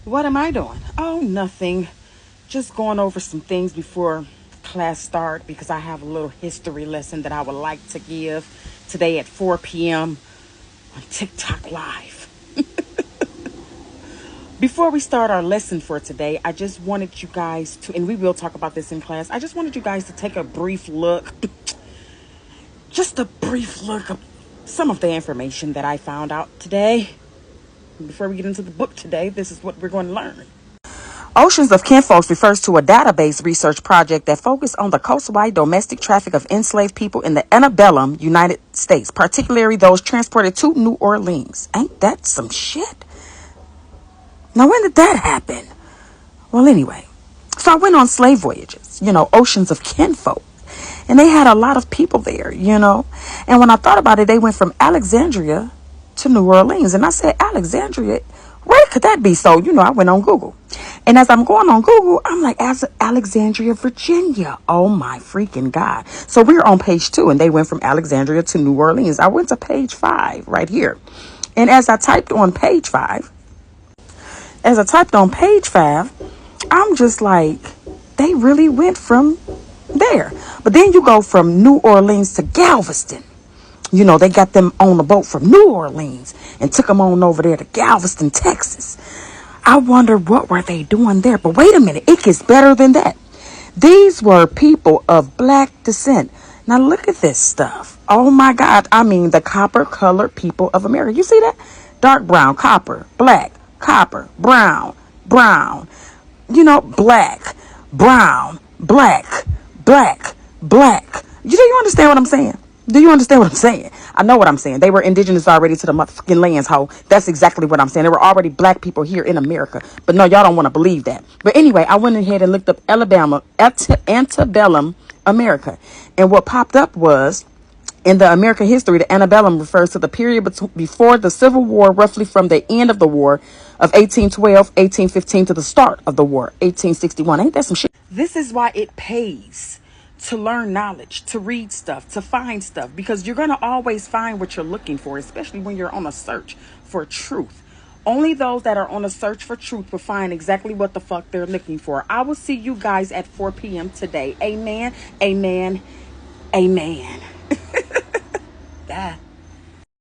What am I doing? Oh, nothing. Just going over some things before class start because I have a little history lesson that I would like to give today at 4 p.m. on TikTok Live. Before we start our lesson for today, I just wanted you guys to, and we will talk about this in class, I just wanted you guys to take a brief look, just a brief look of some of the information that I found out today. Before we get into the book today, this is what we're going to learn. Oceans of Kinfolks refers to a database research project that focused on the coastwide domestic traffic of enslaved people in the antebellum United States, particularly those transported to New Orleans. Ain't that some shit? Now, when did that happen? Well, anyway, so I went on slave voyages, oceans of kinfolk. And they had a lot of people there, And when I thought about it, they went from Alexandria to New Orleans. And I said, Alexandria, where could that be? So, I went on Google. And as I'm going on Google, I'm like, Alexandria, Virginia. Oh, my freaking God. So we're on page 2, and they went from Alexandria to New Orleans. I went to page 5 right here. And as I typed on page 5, I'm just like, they really went from there. But then you go from New Orleans to Galveston. They got them on a boat from New Orleans and took them on over there to Galveston, Texas. I wonder what were they doing there. But wait a minute, it gets better than that. These were people of black descent. Now look at this stuff. Oh my God. I mean, the copper colored people of America. You see that? Dark brown, copper, black, copper, brown, black, brown, black, black. Do you understand what I'm saying? Do you understand what I'm saying? I know what I'm saying. They were indigenous already to the motherfucking lands, ho. That's exactly what I'm saying. There were already black people here in America. But no, y'all don't want to believe that. But anyway, I went ahead and looked up antebellum America. And what popped up was, in the American history, the antebellum refers to the period before the Civil War, roughly from the end of the war of 1812, 1815 to the start of the war, 1861. Ain't that some shit? This is why it pays to learn knowledge, to read stuff, to find stuff, because you're going to always find what you're looking for, especially when you're on a search for truth. Only those that are on a search for truth will find exactly what the fuck they're looking for. I will see you guys at 4 p.m. today. Amen, amen, amen. Bye.